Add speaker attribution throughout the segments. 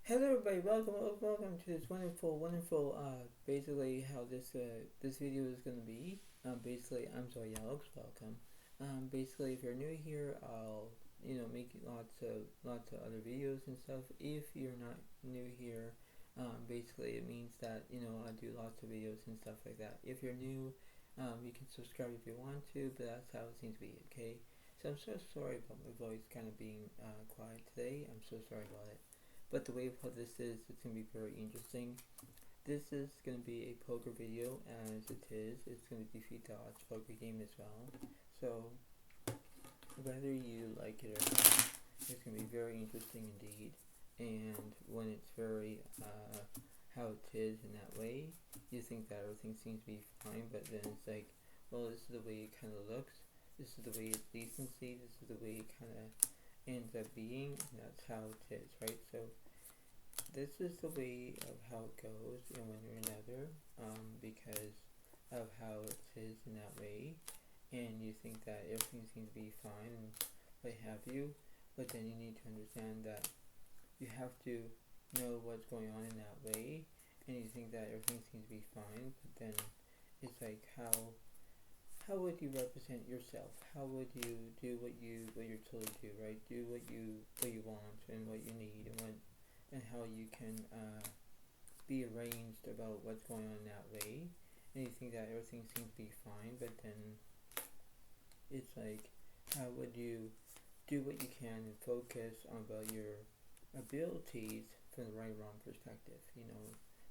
Speaker 1: Hello everybody, welcome to this wonderful, basically how this video is gonna be. Basically, I'm sorry, Alex, welcome. Basically, if you're new here, I'll, make lots of other videos and stuff. If you're not new here, basically it means that, I do lots of videos and stuff like that. If you're new, you can subscribe if you want to, but that's how it seems to be, okay? So I'm so sorry about my voice kind of being, quiet today. I'm so sorry about it. But the way of how this is, it's going to be very interesting. This is going to be a poker video, as it is. It's going to defeat the odds poker game as well. So, whether you like it or not, it's going to be very interesting indeed. And when it's very, how it is in that way, you think that everything seems to be fine, but then it's like, well, this is the way it kind of looks. This is the way it's decency. This is the way it kind of ends up being, and that's how it is, right? So this is the way of how it goes in one or another, because of how it is in that way, and you think that everything seems to be fine and what have you, but then you need to understand that you have to know what's going on in that way, and you think that everything seems to be fine, but then it's like how would you represent yourself? How would you do what you're told to do, right? Do what you want and what you need and how you can be arranged about what's going on that way. And you think that everything seems to be fine, but then it's like how would you do what you can and focus on about your abilities from the right or wrong perspective,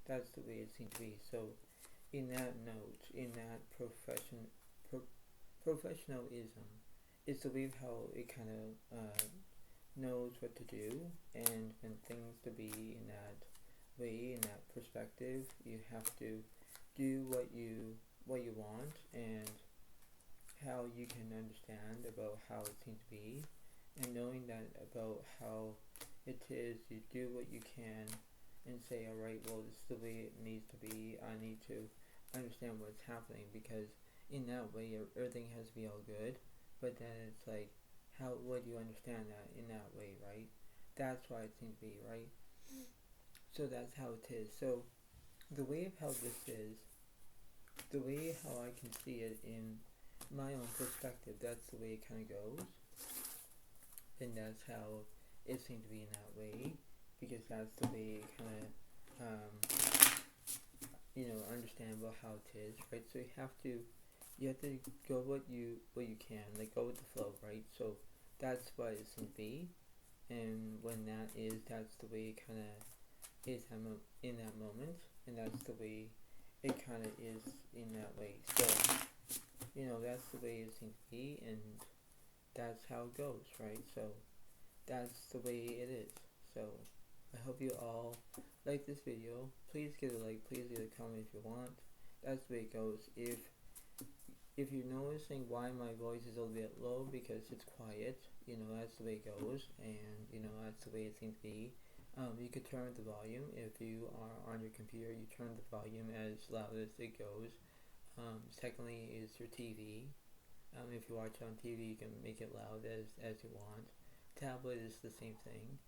Speaker 1: That's the way it seems to be. So in that note, in that professionalism, it's the way of how it kind of knows what to do, and when things to be in that way, in that perspective, you have to do what you want, and how you can understand about how it seems to be, and knowing that about how it is, you do what you can and say, alright, well, this is the way it needs to be. I need to understand what's happening, because in that way everything has to be all good, but then it's like, how would you understand that in that way, right? That's why it seems to be, right? So that's how it is. So the way of how this is, the way how I can see it in my own perspective, that's the way it kind of goes, and that's how it seems to be in that way, because that's the way it kind of understand about how it is, right? So you have to go what you can, like go with the flow, right? So that's what it seems to be, and when that's the way it kind of is in that moment, and that's the way it kind of is in that way. So that's the way it seems to be, and that's how it goes, right? So that's the way it is. So I hope you all like this video. Please give it a like, please leave a comment if you want. That's the way it goes. If you're noticing why my voice is a little bit low, because it's quiet, that's the way it goes, and that's the way it seems to be. You could turn the volume. If you are on your computer, you turn the volume as loud as it goes. Secondly is your TV. If you watch on TV, you can make it loud as you want. Tablet is the same thing.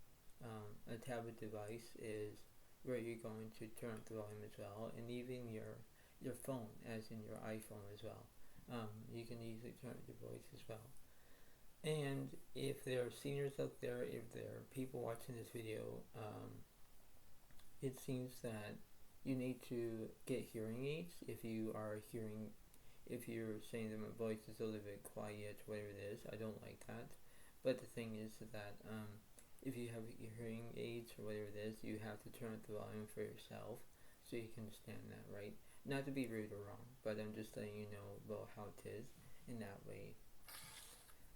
Speaker 1: A tablet device is where you're going to turn up the volume as well, and even your phone, as in your iPhone as well. You can easily turn up your voice as well. And if there are seniors out there, if there are people watching this video, it seems that you need to get hearing aids if you're saying that my voice is a little bit quiet, whatever it is. I don't like that. But the thing is that if you have hearing aids or whatever it is, you have to turn up the volume for yourself so you can understand that, right? Not to be rude or wrong, but I'm just letting you know about how it is in that way.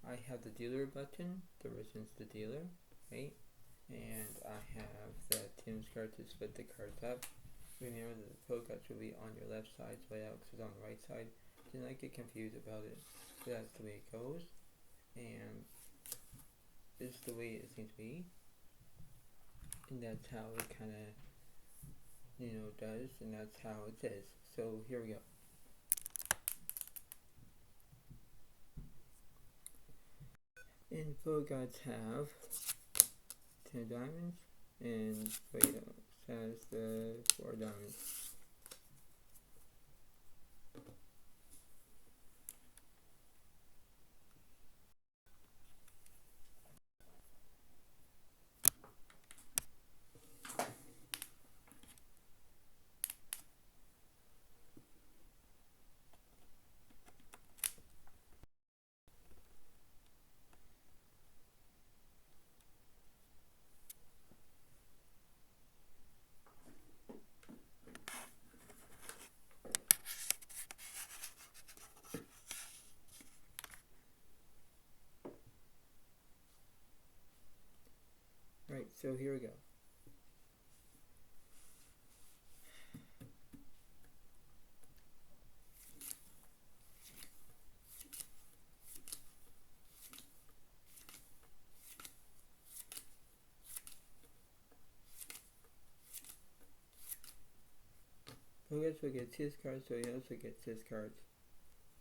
Speaker 1: I have the dealer button, the represents the dealer, right? And I have the Tim's card to split the cards up. Remember that the pro cards will be on your left side, so Alex is on the right side. Do not get confused about it. So that's the way it goes, and this is the way it seems to be, and that's how it kind of does, and that's how it is. So here we go. And the pro cards have 10 of diamonds, and wait, has the 4 diamonds. Right, so here we go. Progress will get 6 cards, so he also gets 6 cards.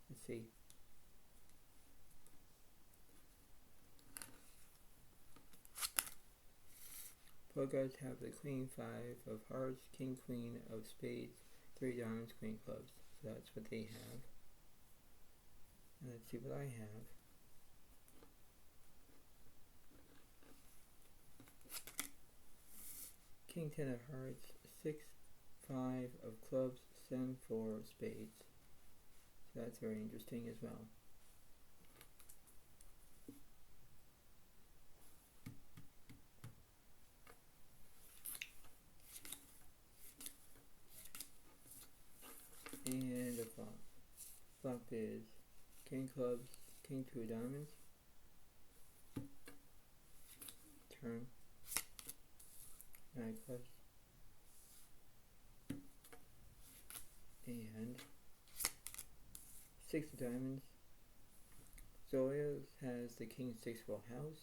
Speaker 1: Let's see. Progress have the Queen 5 of Hearts, King Queen of Spades, 3 diamonds, Queen Clubs. So that's what they have. And let's see what I have. King 10 of Hearts, 6, 5 of Clubs, 7, 4 of Spades. So that's very interesting as well. And a flop. Flop is King Clubs, King 2 of Diamonds. Turn. 9 Clubs. And 6 of Diamonds. Zoyos has the King 6 full house.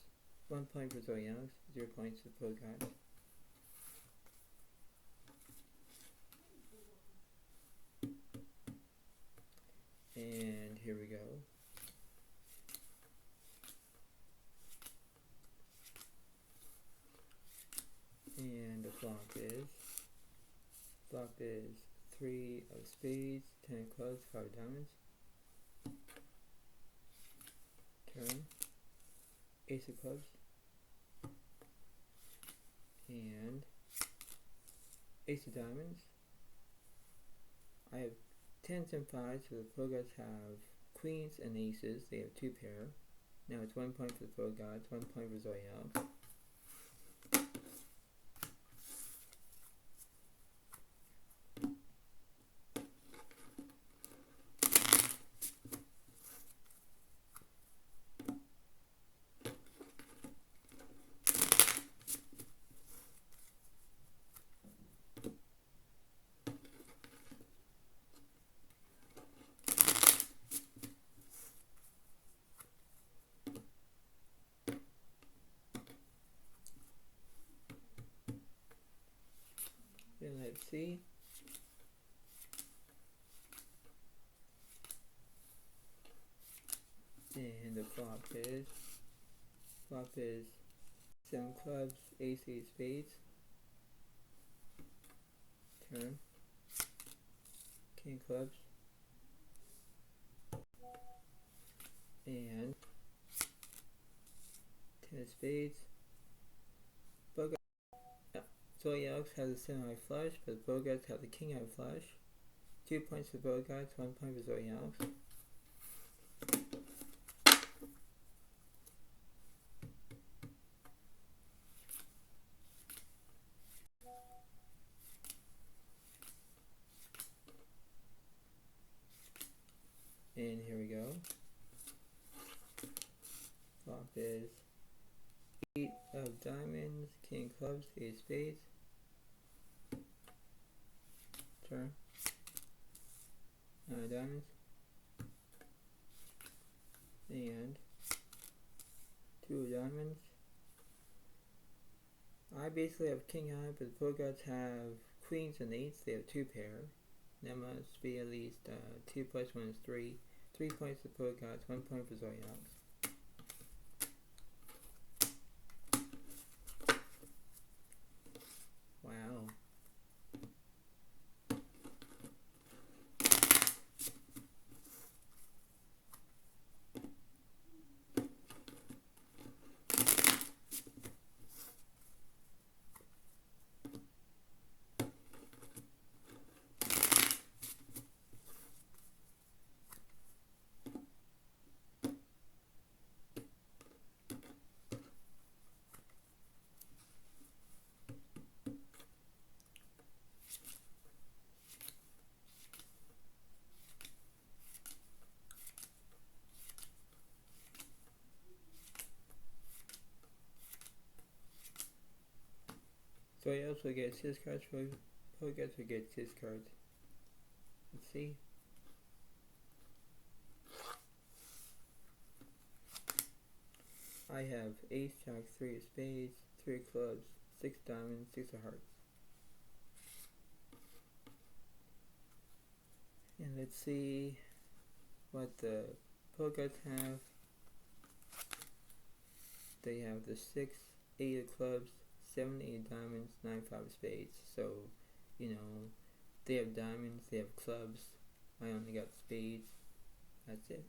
Speaker 1: 1 point for Zoyos, 0 points for Pogod. And here we go. And the flop is 3 of Spades, 10 of Clubs, 5 of Diamonds. Turn. Ace of Clubs. And Ace of Diamonds. I have 10s and 5s, so the Pogods have Queens and Aces. They have 2 pair. Now it's 1 point for the Pogods, 1 point for Zoyal. Then let's see. And the flop is 7 Clubs, Ace, 8 Spades. Turn. King Clubs. And 10 of Spades. Zoyal has a 7 high flush, but Bogarts have the King high flush. 2 points for Bogarts, 1 point for Zoyal. And here we go. Flop is 8 of Diamonds, King Clubs, 8 Spades. Turn. 9 Diamonds. And 2 of Diamonds. I basically have King High, but the Bogarts have Queens and 8s. They have 2 pair. There must be at least 2 plus 1 is 3. 3 points for Bogarts, 1 point for Zoyal. So I also get 6 cards for Pokedex to get 6 cards. Let's see. I have Ace, Jack, 3 of spades, 3 of clubs, 6 diamonds, 6 of hearts. And let's see what the Pokedex have. They have the 6, 8 of clubs, 7, 8 of diamonds, 9, 5 of spades. So, you know, they have diamonds, they have clubs. I only got spades. That's it.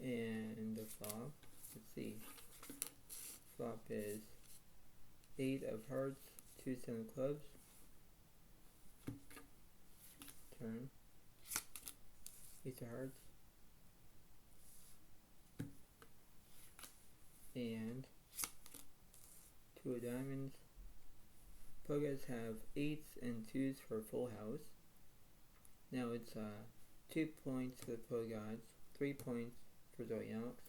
Speaker 1: And the flop, let's see. Flop is 8 of hearts, 2, 7 of clubs. Turn. Ace of hearts. And 2 of diamonds. Pokedex have 8s and 2s for a full house. Now it's 2 points for the Pokedex, 3 points for Zoe Alex.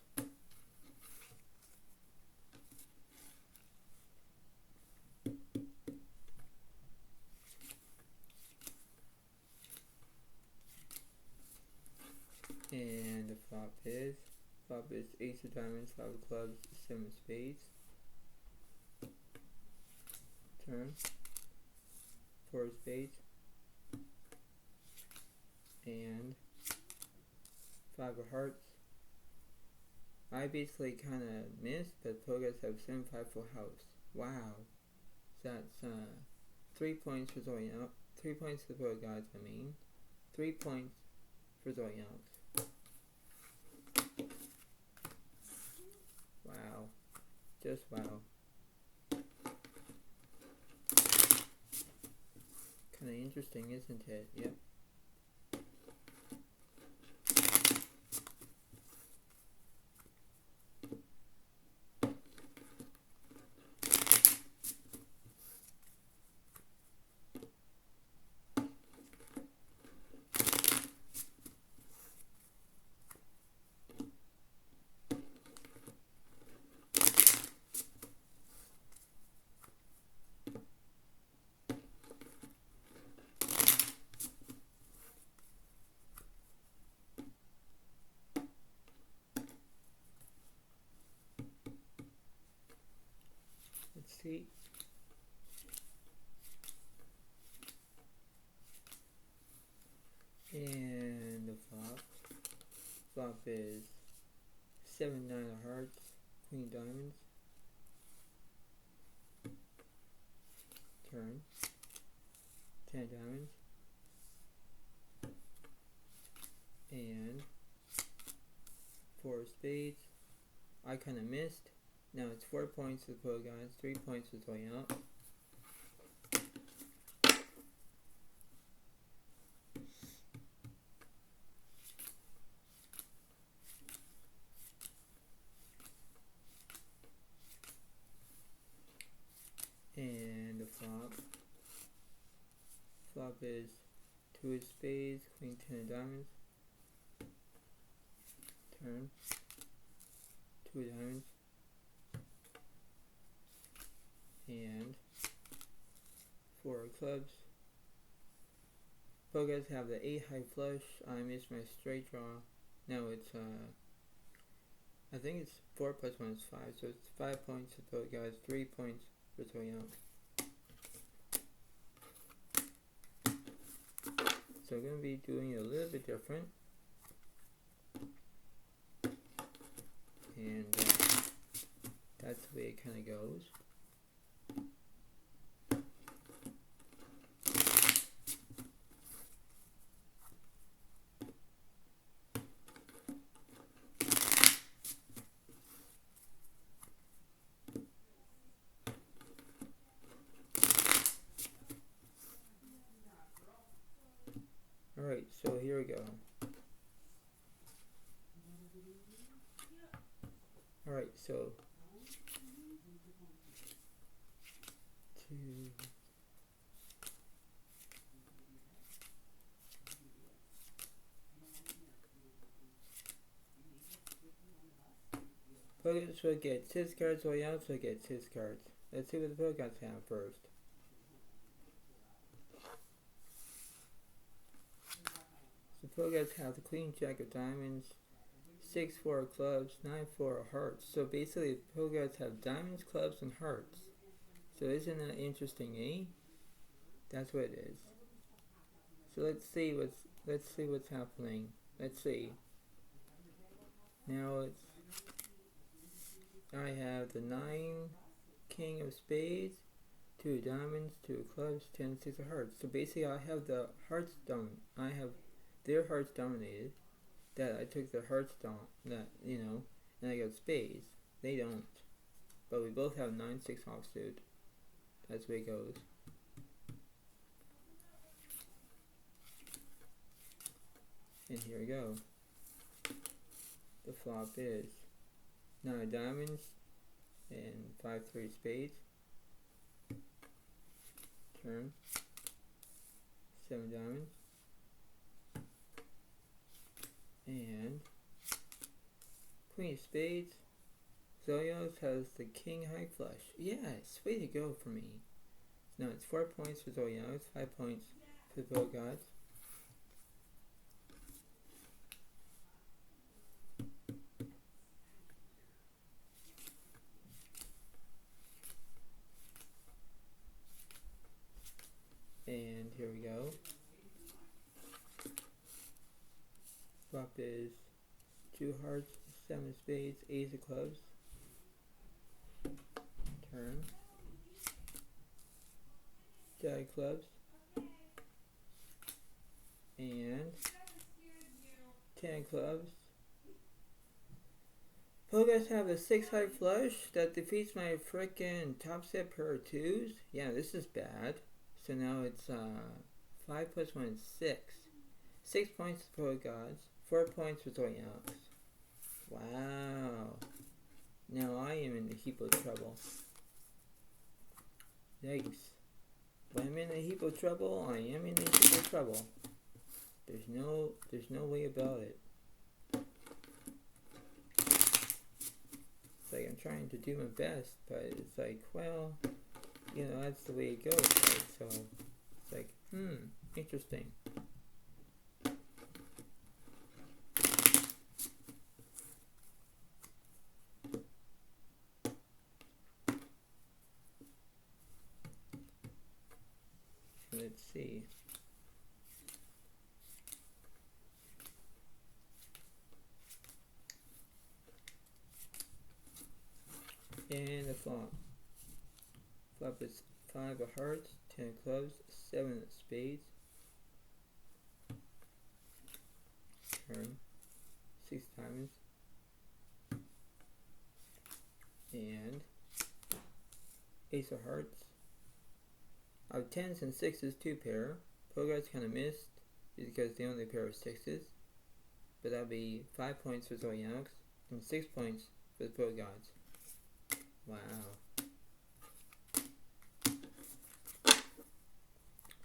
Speaker 1: And the flop is Ace of diamonds, 5 of clubs, 7 of spades. Turn. 4 of spades. And 5 of hearts. I basically kind of missed, but Pokedex have 7, 5 full house. Wow. That's 3 points for Zoe Alex. 3 points for the Pokedex, 3 points for Zoe Alex. Wow. Just wow. Kinda interesting, isn't it? Yep. Let's see. And the flop. Flop is 7, 9 of hearts, Queen of diamonds. Turn. 10 of diamonds. And 4 of spades. I kind of missed. Now it's 4 points for the Pokedex, 3 points for Zoe Alex. And the flop. Flop is 2 of spades, Queen 10 of diamonds. Turn. 2 of diamonds. And 4 of clubs. Pokedex have the 8 high flush. I missed my straight draw. Now it's I think it's 4 plus 1 is 5, so it's 5 points for Pokedex, 3 points for Zoe Alex. So we're going to be doing it a little bit different. And that's the way it kind of goes. Alright, so here we go. Alright, so 2, Pokegods will get 6 cards, Royals will get 6 cards. Let's see what the Pokegods have first. The Pokegods have the Queen Jack of Diamonds, 6-4 of clubs, 9-4 of hearts. So basically the Pokegods have diamonds, clubs, and hearts. So isn't that interesting, eh? That's what it is. So let's see what's happening. Let's see. Now I have the 9 King of Spades, 2 diamonds, 2 clubs, 10, 6 of hearts. So basically I have the hearts I have their hearts dominated. That I took their hearts down, and I got spades. They don't. But we both have 9-6 offsuit. That's the way it goes. And here we go. The flop is 9 diamonds and 5-3 spades. Turn. 7 diamonds. And Queen of Spades. Zolios has the King High Flush. Yes, way to go for me. Now it's 4 points for Zolios, 5 points for the Pokegods. And here we go. Flop is 2 hearts, 7 spades, ace of clubs. Turn. Jack of clubs. And 10 clubs. Pokegods have a 6 high flush that defeats my frickin' top set pair of 2s. Yeah, this is bad. So now it's 5 plus 1 is 6. 6 points for Pokegods, 4 points for Zoyaux. Wow. Now I am in a heap of trouble. Yikes. When I'm in a heap of trouble, I am in a heap of trouble. There's no way about it. It's like I'm trying to do my best, but it's like, well, that's the way it goes, right? So it's like, interesting. Let's see. And the flop. Flop is 5 of hearts, 10 of clubs, 7 of spades. Turn. 6 diamonds. And ace of hearts. I have 10s and 6s 2 pair. Pokegods kind of missed because they only pair of 6s. But that'll be 5 points for Zoyaux and 6 points for the Pokegods. Wow.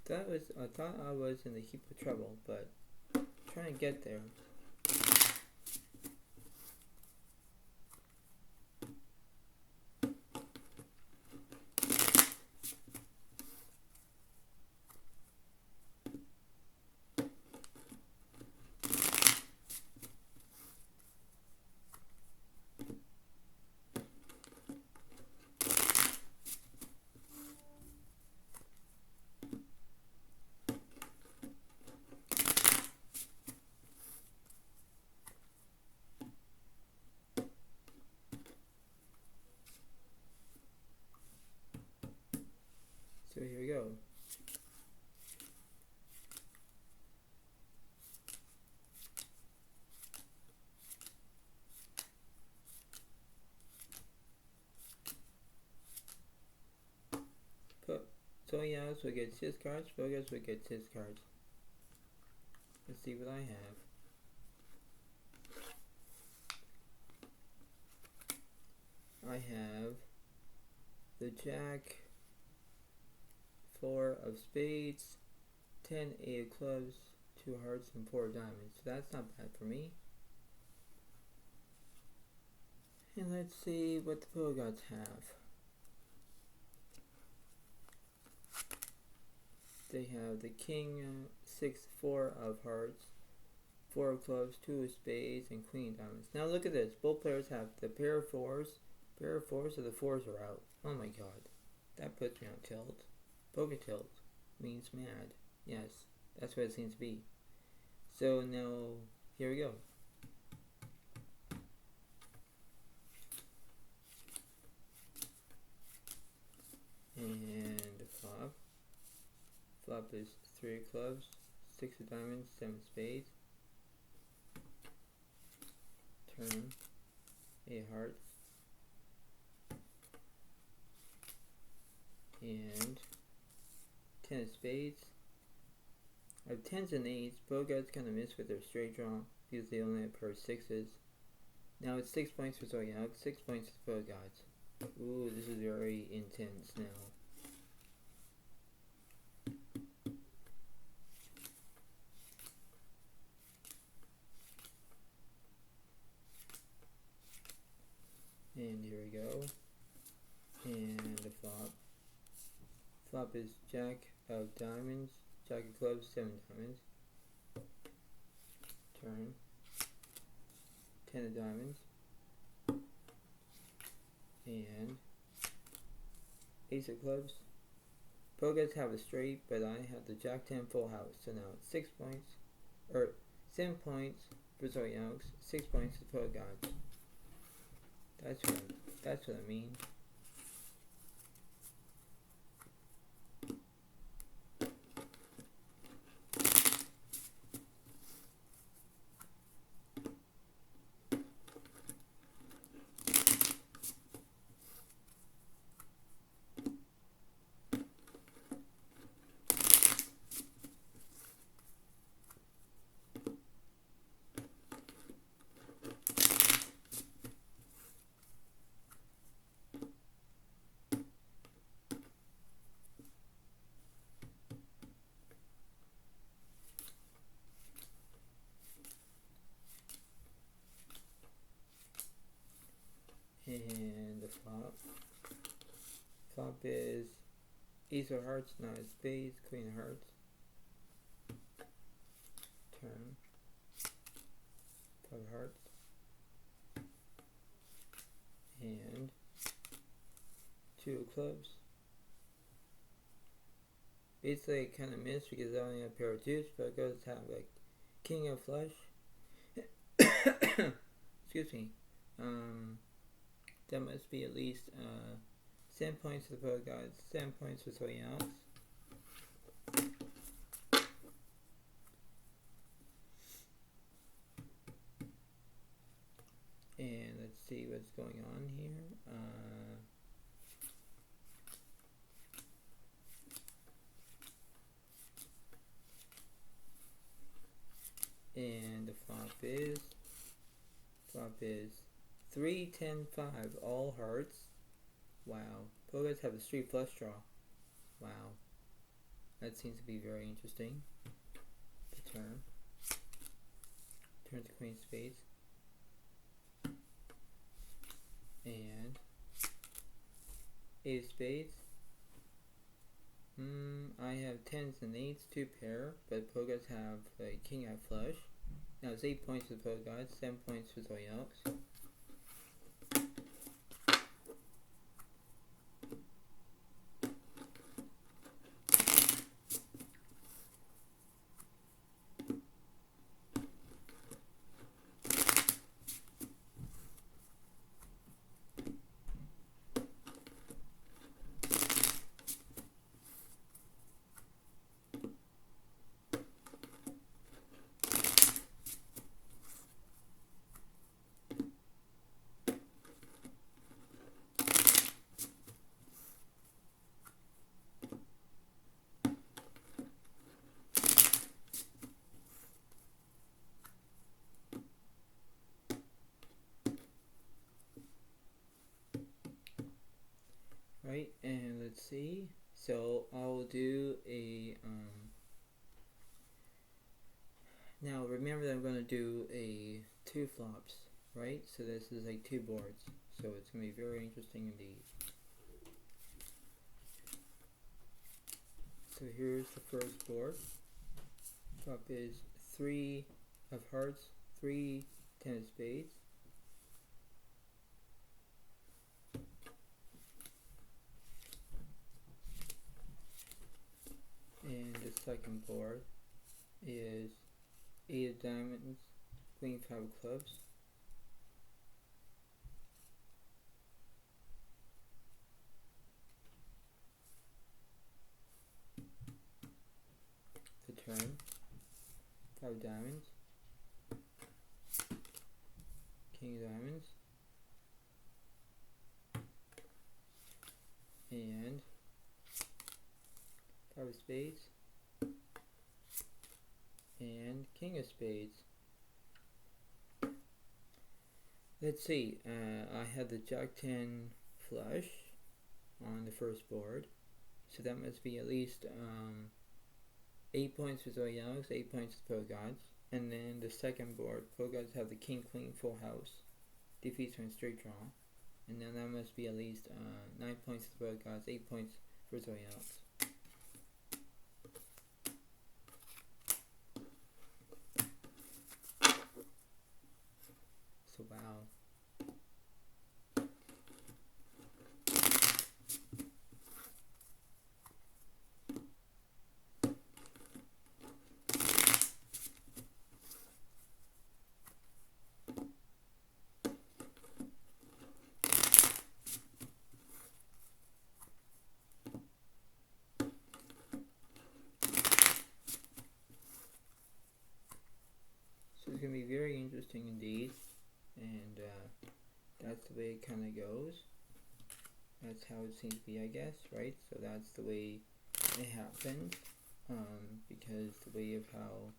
Speaker 1: I thought I was in a heap of trouble, but trying to get there. So here we go. Zoyaux will get 6 cards, Pokegods will get 6 cards. Let's see what I have. I have the Jack, 4 of spades, 10 8 of clubs, 2 hearts, and 4 diamonds. So that's not bad for me. And let's see what the Pogo Gods have. They have the King 6-4 of hearts, 4 of clubs, 2 of spades, and Queen of diamonds. Now look at this. Both players have the pair of fours. Pair of fours, so the fours are out. Oh my god. That puts me on tilt. Poker tilt means mad. Yes, that's what it seems to be. So now, here we go. And the flop. Flop is 3 of clubs, 6 of diamonds, 7 of spades. Turn, 8 of hearts. And 10 of spades. I have 10s and 8s. Pogo Gods kind of miss with their straight draw because they only have a pair of 6s. Now it's 6 points for Zoyoung, 6 points for Pogo Gods. Ooh, this is very intense now. And here we go. And the flop. Flop is Jack of diamonds, Jack of clubs, 7 diamonds. Turn. 10 of diamonds. And Ace of clubs. Pogo Gods have a straight, but I have the Jack 10 full house. So now it's 6 points, or 7 points for Zoyoung, 6 points for Pogo Gods. That's what I mean. And the flop. Flop is Ace of hearts, 9 of spades, Queen of hearts. Turn. 5 of hearts. And 2 of clubs. Basically, I kind of missed because I only have a pair of 2s, but it goes to have like King of flush. Excuse me. That must be at least 7 points for the Pogo Gods, 7 points for Zoyoung. And let's see what's going on here. And the flop is 3, 10, 5, all hearts. Wow. Pogo Gods have a street flush draw. Wow. That seems to be very interesting. The turn. Turn to Queen of spades. And 8 of spades. I have 10s and 8s, 2 pair, but Pogo Gods have a King Eye flush. Now it's 8 points for the Pogo Gods, 7 points for Zoyoung. Right, and let's see. So I'll do a now remember that I'm going to do a 2 flops, right? So this is like 2 boards. So it's going to be very interesting indeed. So here's the first board. Top is 3 of hearts, 3 10 of spades. And the second board is 8 of diamonds, queen 5 of clubs. The turn, 5 of diamonds, king of diamonds, and 5 of spades, and king of spades. Let's see, I had the Jack 10 flush on the first board, so that must be at least 8 points for Zoe Alex, 8 points for Pro Gods. And then the second board, Pro Gods have the King Queen full house, defeats from straight draw, and then that must be at least 9 points for Pro Gods, 8 points for Zoe Alex. So wow. So it's going to be very interesting indeed, and that's the way it kind of goes. That's how it seems to be, I guess, right? So that's the way it happened, because the way of how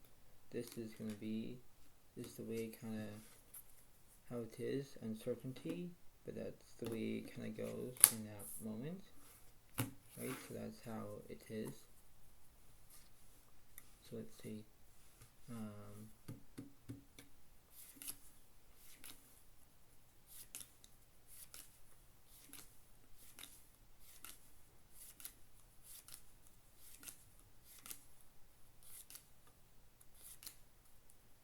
Speaker 1: this is going to be is the way kind of how it is, uncertainty, but that's the way it kind of goes in that moment, right? So that's how it is. So let's see.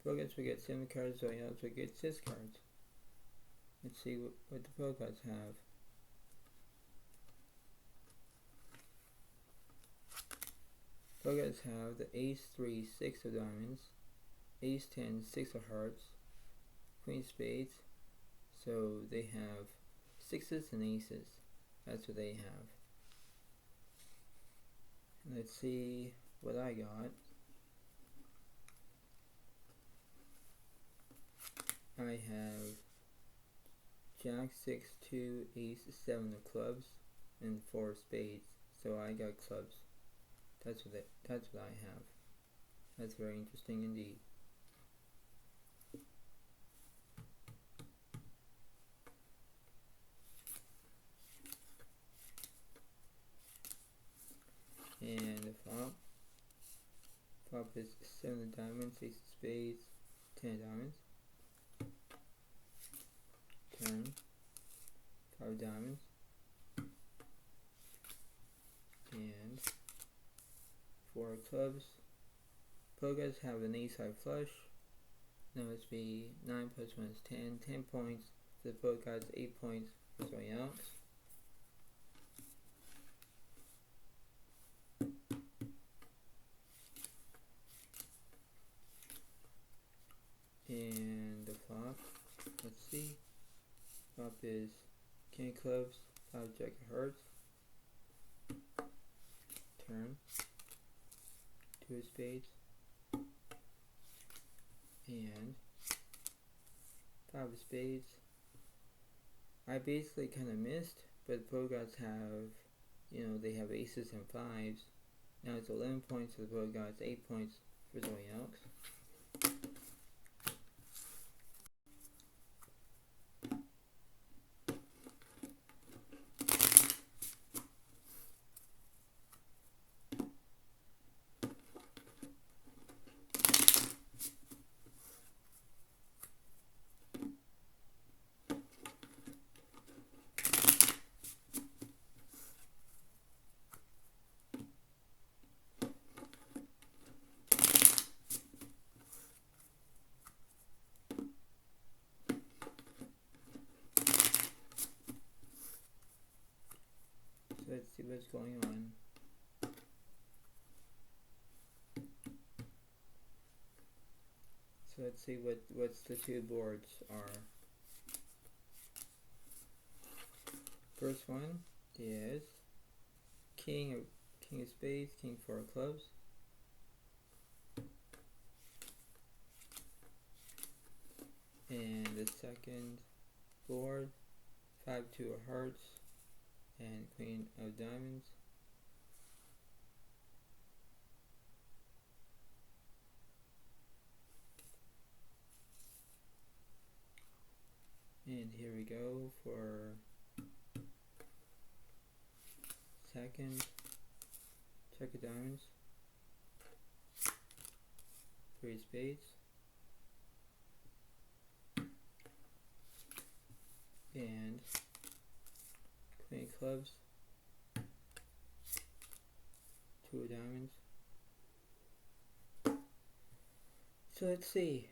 Speaker 1: Pro Gods will get 7 cards, Zoe Alex will get 6 cards. Let's see what the Pro Gods have. Pro Gods have the Ace 3, 6 of diamonds, Ace 10, 6 of hearts, Queen spades, so they have 6s and aces. That's what they have. And let's see what I got. I have Jack 6, 2, Ace 7 of clubs, and 4 of spades. So I got clubs. That's what I have. That's very interesting indeed. And the flop is 7 of diamonds, Ace of spades, 10 of diamonds. Turn, 5 of diamonds, and 4 of clubs. Pro Gods have an ace high flush. That must be 9 plus 1 is 10. 10 points for the Pro Gods, 8 points for Zoe Alex. And the flop, let's see. Flop is King of clubs, 5 Jack of hearts. Turn, 2 of spades, and 5 of spades. I basically kind of missed, but Pro Gods have, they have aces and 5s. Now it's 11 points for the Pro Gods, 8 points for Zoe Alex. see what's going on. So let's see what's the two boards are. First one is King of Spades, King 4 of Clubs. And the second board, 5-2 of Hearts and Queen of Diamonds. And here we go for second check of diamonds, 3 spades, and Queen of Clubs, 2 of diamonds. So let's see.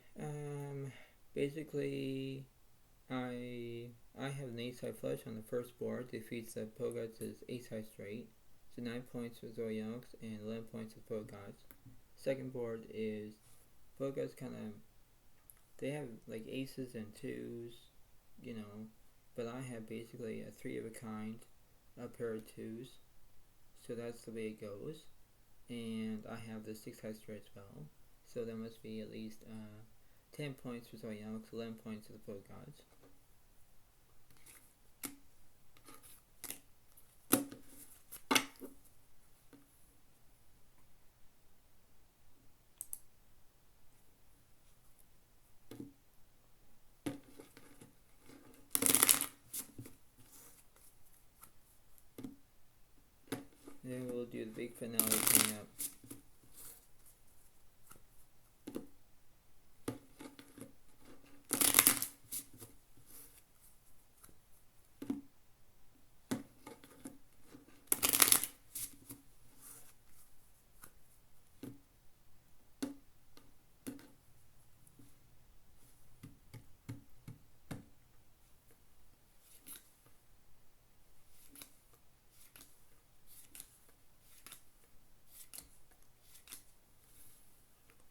Speaker 1: Basically, I have an ace-high flush on the first board, defeats the Pogots' ace-high straight. So 9 points for Zoyox and 11 points for Pogots. Second board is Pogots they have like aces and twos, you know, but I have basically a 3 of a kind, a pair of twos. So that's the way it goes. And I have the 6-high straight as well. So there must be at least 10 points for Zoyox, 11 points for the Pogots. Then we'll do the big finale coming up.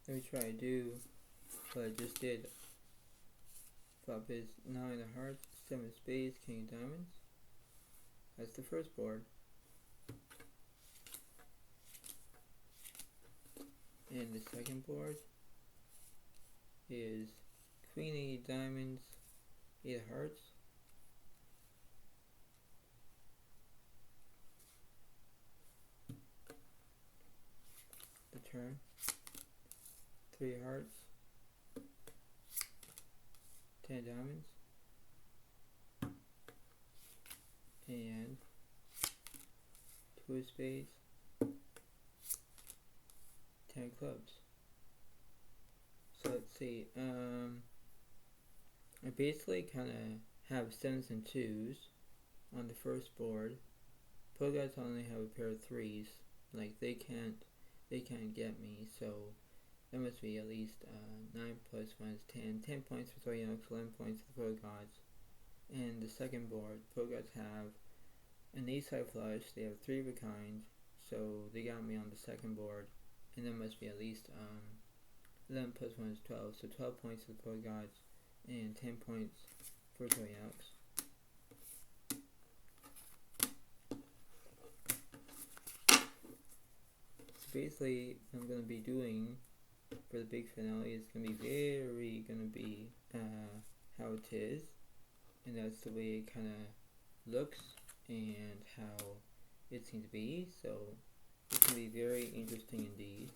Speaker 1: Let me try to do what I just did. Flop is 9 of Hearts, 7 of Spades, King of Diamonds. That's the first board. And the second board is Queen 8 of Diamonds, 8 of Hearts. The turn. 3 of Hearts, 10 of Diamonds, and 2 of Spades, 10 of Clubs. So let's see, I basically kind of have 7s and 2s on the first board. Pogots only have a pair of 3s, like they can't get me, so there must be at least 9 plus 1 is 10. 10 points for Zoyox, 11 points for the Pogots. And the second board, Pogots have an ace-high flush, they have 3 of a kind, so they got me on the second board. And there must be at least 11 plus 1 is 12, so 12 points for the Pogots and 10 points for Zoyox. So basically, what I'm going to be doing for the big finale is going to be how it is, and that's the way it kind of looks and how it seems to be. So it's going to be very interesting indeed.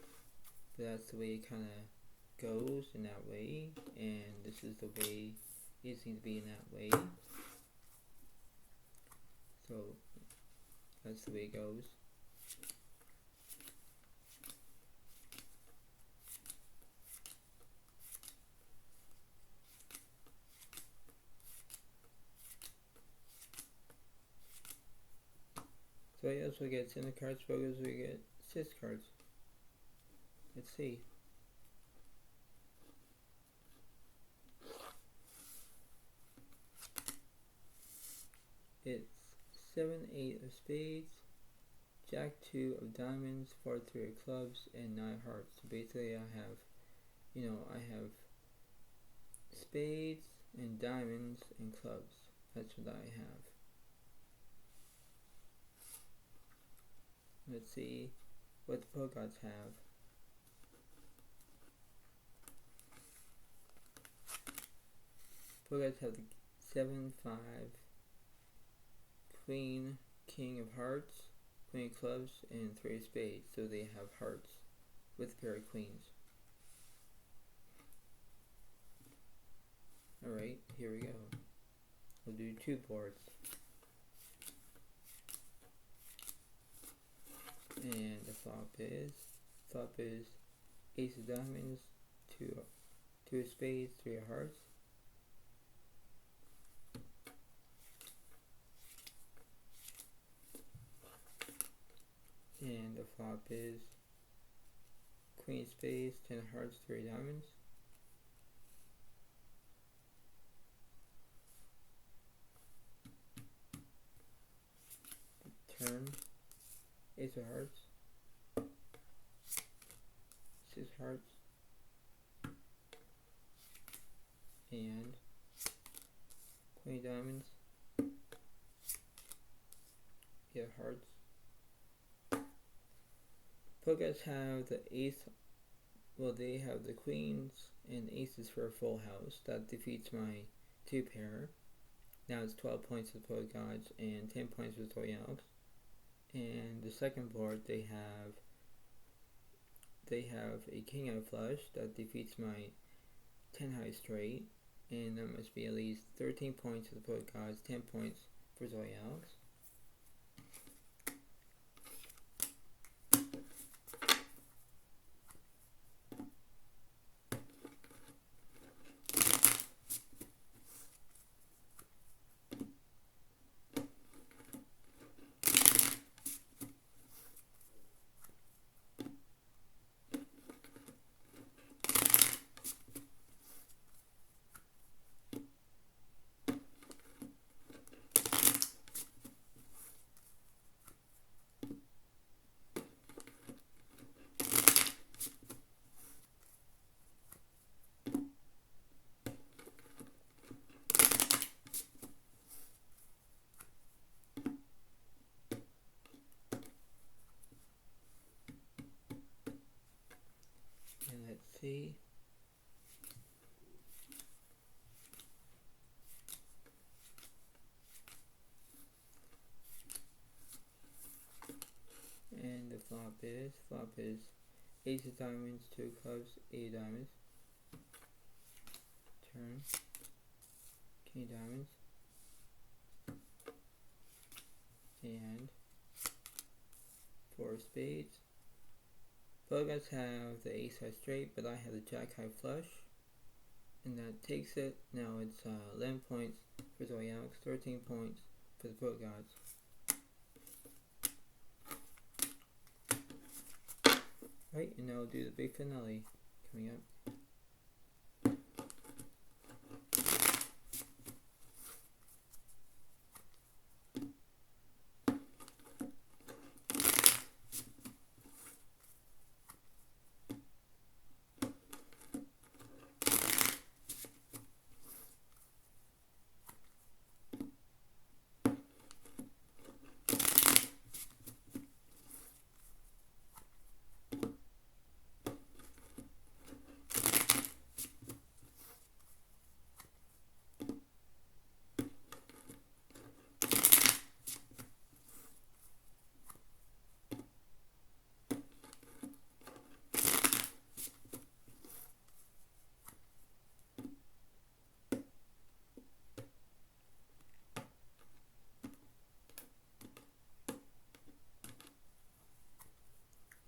Speaker 1: But that's the way it kind of goes in that way, and this is the way it seems to be in that way. So that's the way it goes. So I also get center cards, Pogots we get 6 cards. Let's see. It's 7, 8 of Spades, Jack 2 of diamonds, 4 3 of clubs, and 9 hearts. So basically I have, I have spades and diamonds and clubs. That's what I have. Let's see what the polka dots have. Polka dots have the 7 5 queen, king of hearts, queen of clubs, and 3 of spades. So they have hearts with a pair of queens. Alright, here we go. We'll do 2 boards. And the flop is ace of diamonds, 2 of spades, 3 of hearts. And the flop is queen of spades, 10 of hearts, 3 of diamonds. Turn, ace of hearts, 6 hearts, and queen of diamonds, 8 of hearts. Polka dots have the ace, well they have the queens and aces for a full house. That defeats my 2 pair. Now it's 12 points with polka dots and 10 points with royales. And the second board they have a king out of flush. That defeats my 10 high straight, and that must be at least 13 points for the polka dots, 10 points for royales. Let's see. And the flop is ace of diamonds, 2 of clubs, 8 of diamonds. Turn, king of diamonds, and 4 of spades. Polka dots have the ace high straight, but I have the jack high flush, and that takes it. Now it's 11 points for the royales, 13 points for the polka dots. Right, and now we'll do the big finale coming up.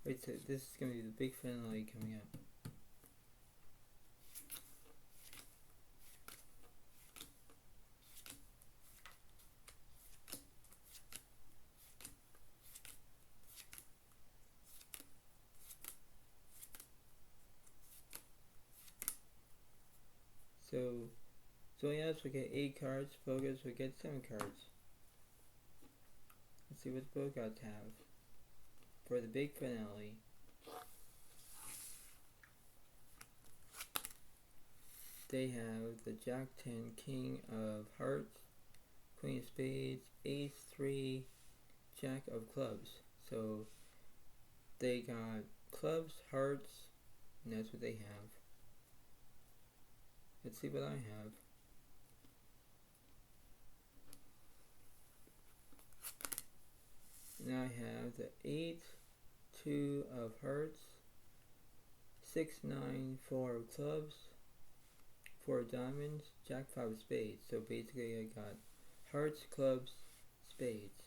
Speaker 1: Wait, so this is going to be the big finale coming up. So Zoyas will get 8 cards, Bogas will get 7 cards. Let's see what the Bogots have. for the big finale. They have the Jack 10, King of Hearts, Queen of Spades, Ace 3, Jack of Clubs. So they got clubs, hearts, and that's what they have. Let's see what I have. And I have the 8, 2 of hearts, 6, 9, 4 of clubs, 4 of diamonds, Jack 5 of spades. So basically I got hearts, clubs, spades.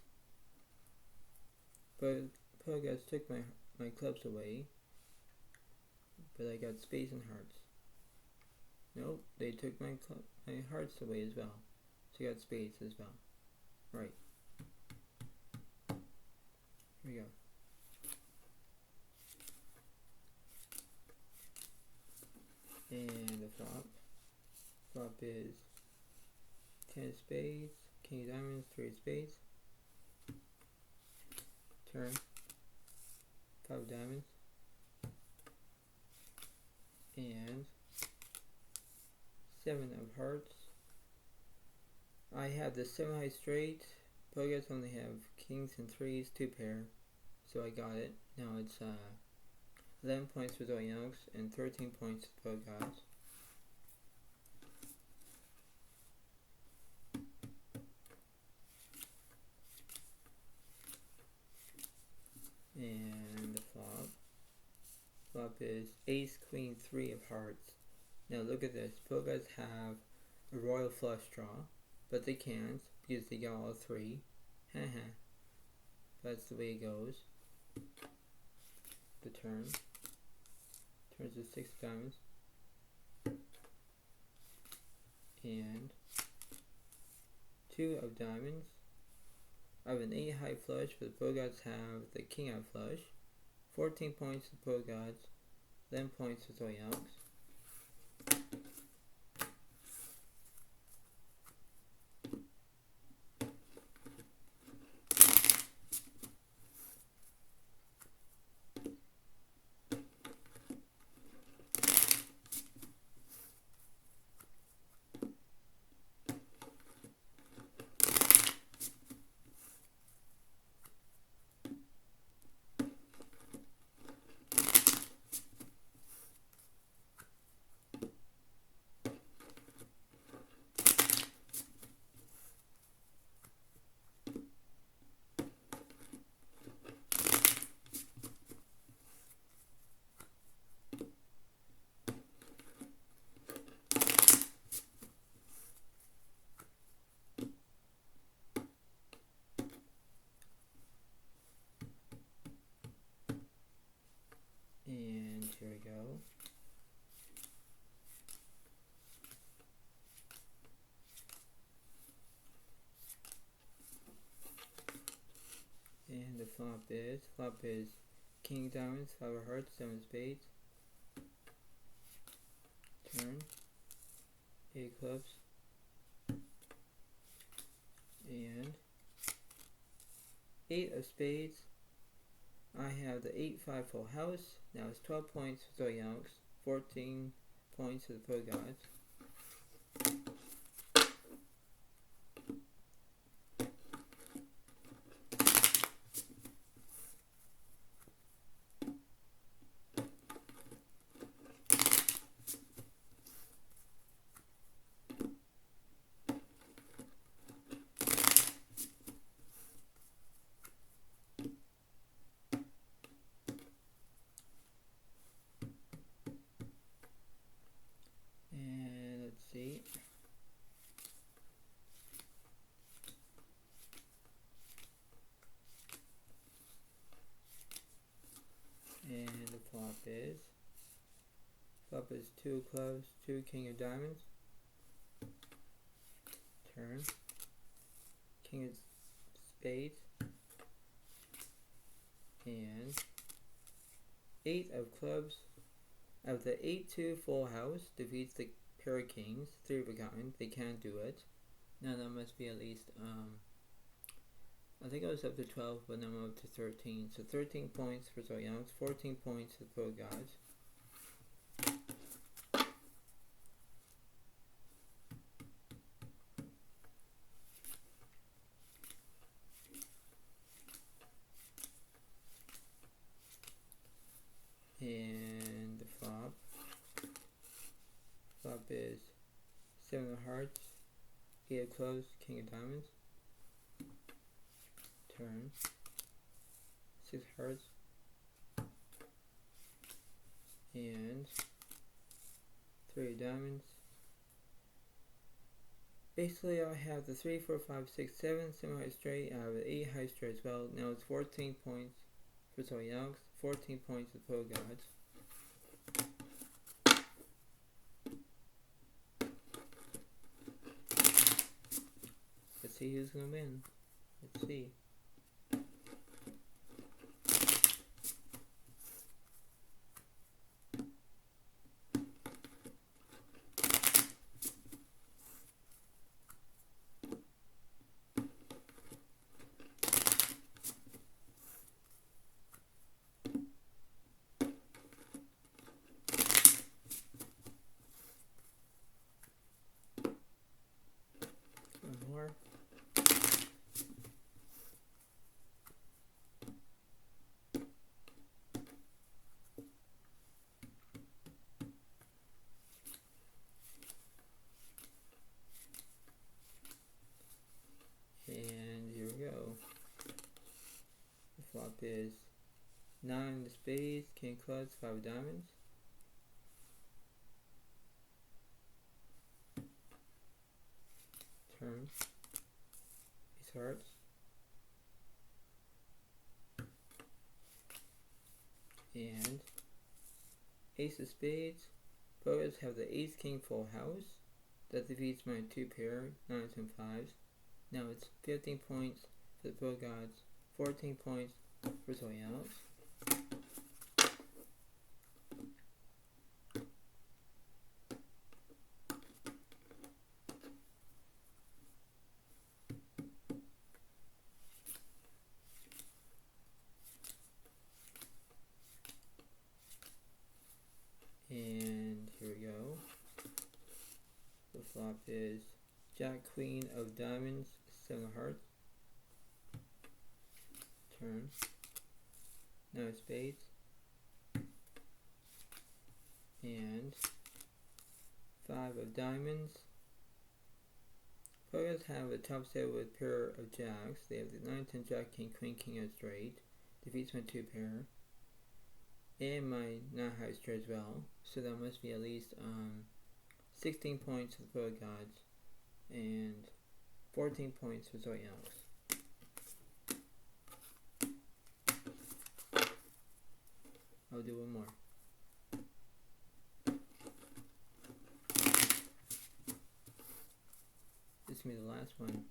Speaker 1: But Pokeguts took my clubs away, but I got spades and hearts. Nope, they took my hearts away as well. So I got spades as well. Right. Here we go. And the flop. Flop is 10 of spades, King of diamonds, 3 of spades. Turn. 5 of diamonds. And 7 of hearts. I have the 7 high straight. Pokeguts only have kings and 3s, 2 pair. So I got it. Now it's 11 points for Zoyanox and 13 points for Pokeguts. And the flop. Flop is Ace, Queen, 3 of hearts. Now look at this. Pokeguts have a royal flush draw, but they can't because they got all 3. Haha. That's the way it goes. The turn. Turns to 6 diamonds. And 2 of diamonds. I have an 8 high flush, but the Pokeguts have the king high flush. 14 points to Pokeguts, 11 points to Zoyanox. And here we go. And the flop is King of diamonds, 5 of hearts, 7 of spades. Turn. 8 of clubs. And 8 of spades. I have the 8-5 full house. Now it's 12 points for Zoyanox, 14 points for the Pokeguts. And let's see. And the flop is 2 of clubs, 2 king of diamonds. Turn. King of spades. And 8 of clubs. Of the 8-2 full house defeats the pair of kings, 3 of a kind. They can't do it. Now that must be at least I think I was up to 12, but now I'm up to 13. So 13 points for Zoyoungs, 14 points for the Pro Gods. And the flop. Flop is 7 of Hearts, 8 of Clubs, King of Diamonds. Turn. 6 Hearts. And 3 of Diamonds. Basically, I have the 3, 4, 5, 6, 7 semi-high straight. I have an 8 high straight as well. Now it's 14 points for Zoyoungs, 14 points for Pro Gods. Let's see who's gonna win. Let's see. One more. And here we go. The flop is 9 of spades, King of Clubs, 5 of Diamonds. Turn. Ace of Hearts. And Ace of Spades. Pros have the Ace King full house. That defeats my 2 pair, 9s and 5s. Now it's 15 points for the Pro Gods, 14 points for Zoyoungs. And here we go. The flop is Jack, Queen of Diamonds, 7 of Hearts. Turn. 9 of Spades. And 5 of Diamonds. Players have a top set with a pair of Jacks. They have the 9, 10, Jack, King, Queen, King of straight. Defeats my 2 pair. And my 9 high straight as well. So that must be at least 16 points for the Pro Gods and 14 points for Zoyoungs. I'll do one more. This is gonna be the last one.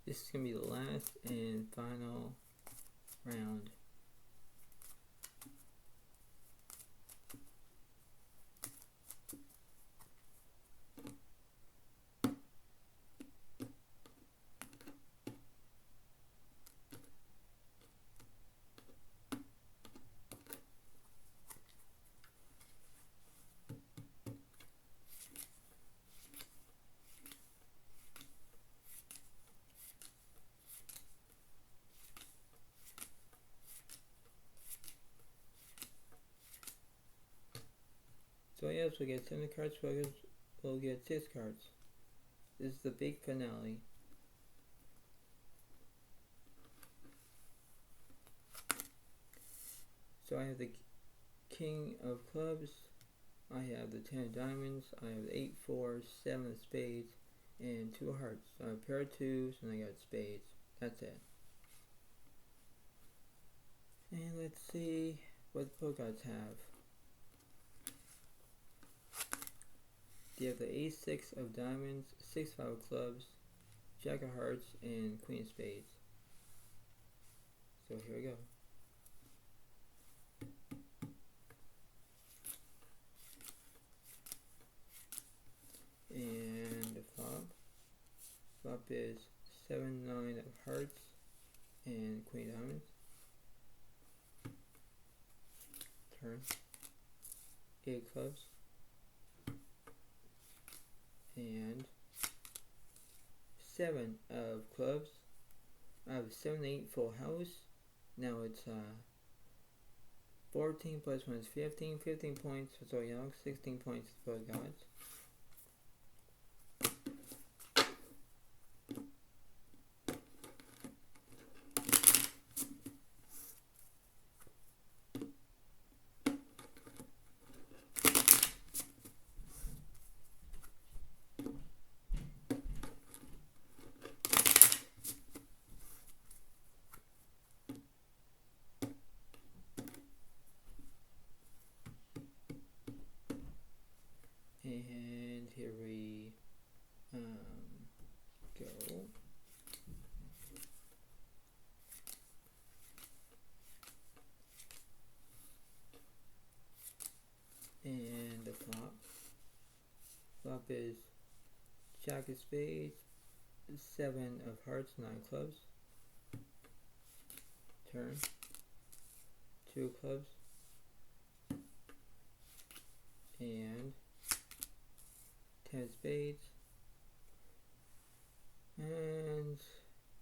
Speaker 1: This is going to be the last and final round. So yes, we'll get 7 cards, we'll get 6 cards. This is the big finale. So I have the king of clubs, I have the 10 of diamonds, I have the 8, 4, 7 of spades, and 2 of hearts. So I have a pair of twos, and I got spades. That's it. And let's see what the pro gods have. They have the ace 6 of diamonds, 6 5 of clubs, jack of hearts, and queen of spades. So here we go. And the flop is 7 9 of hearts and queen of diamonds. Turn 8 of clubs and 7 of clubs. I have 7 8 full house. Now it's 14 plus 1 is 15. 15 points for Zoe Young, 16 points for the gods. And here we go. And the flop is jack of spades, 7 of hearts, 9 clubs. Turn 2 of clubs and 10 of spades. And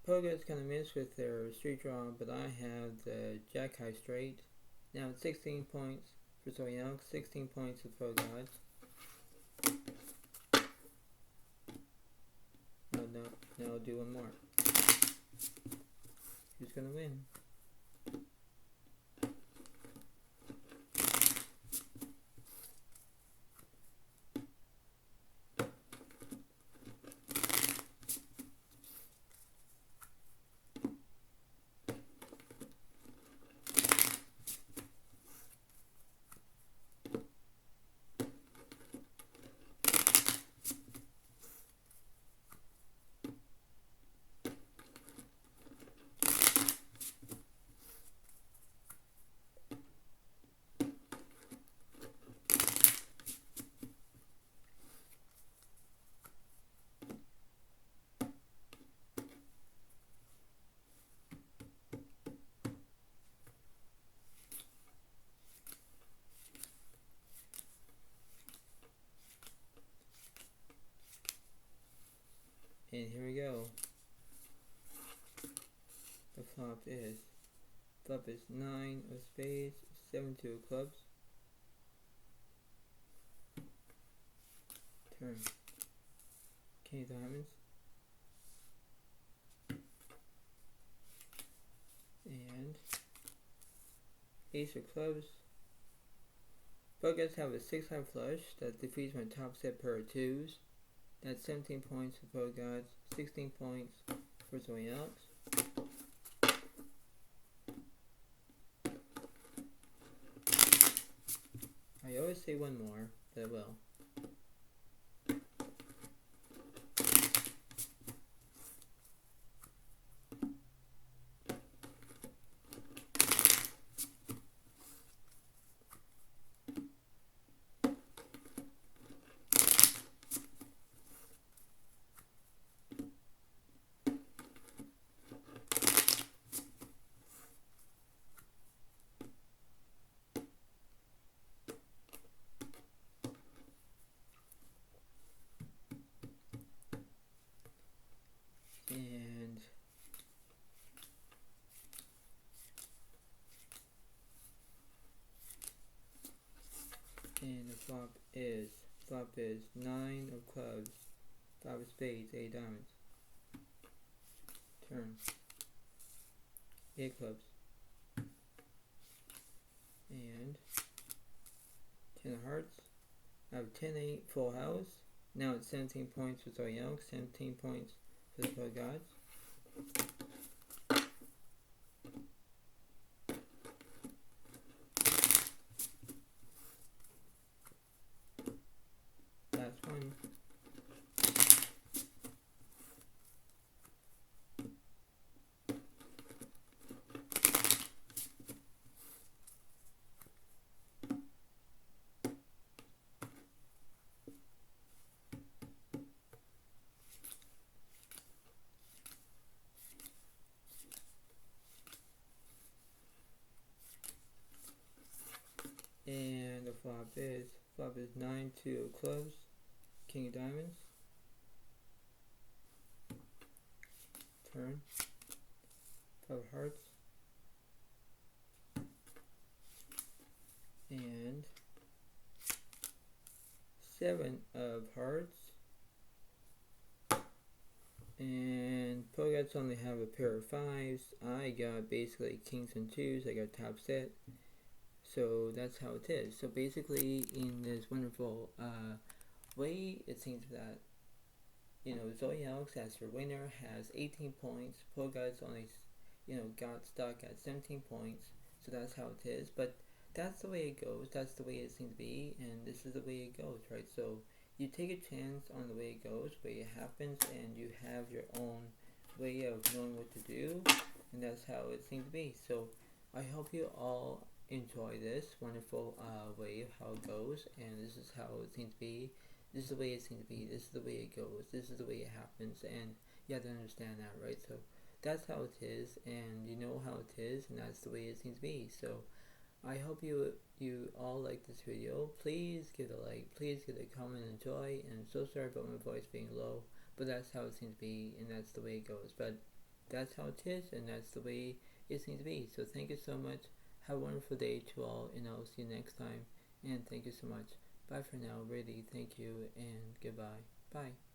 Speaker 1: Pogo's kind of missed with their street draw, but I have the jack high straight. Now it's 16 points for Zoe Young, 16 points for Pro Gods. Now I'll do one more. Who's gonna win? And here we go. The flop is 9 of spades, 7 2 of clubs. Turn king of diamonds and ace of clubs. Bogus have a 6 high flush that defeats my top set pair of twos. That's 17 points for Pro Gods, 16 points for Zoe Alex. I always say one more, but I will. And the flop is 9 of clubs, 5 of spades, 8 diamonds. Turn 8 clubs and 10 of hearts. I have 10-8 full house. Now it's 17 points with our young, 17 points for the Four Gods. Last one. And the flop is 9, 2 of clubs, King of diamonds. Turn. 5 of hearts. And 7 of hearts. And Pogots only have a pair of 5s. I got basically kings and 2s. I got top set. So that's how it is. So basically in this wonderful way, it seems that, you know, Zoe Alex as your winner has 18 points. Pogots only, you know, got stuck at 17 points. So that's how it is. But that's the way it goes. That's the way it seems to be. And this is the way it goes, right? So you take a chance on the way it goes, the way it happens, and you have your own way of knowing what to do. And that's how it seems to be. So I hope you all enjoy this wonderful way of how it goes, and this is how it seems to be. This is the way it seems to be. This is the way it goes. This is the way it happens, and you have to understand that, right? So that's how it is, and you know how it is, and that's the way it seems to be. So I hope you all like this video. Please give it a like. Please give it a comment and enjoy. And I'm so sorry about my voice being low, but that's how it seems to be, and that's the way it goes. But that's how it is, and that's the way it seems to be. So thank you so much. Have a wonderful day to all, and I'll see you next time. And thank you so much. Bye for now. Really, thank you, and goodbye. Bye.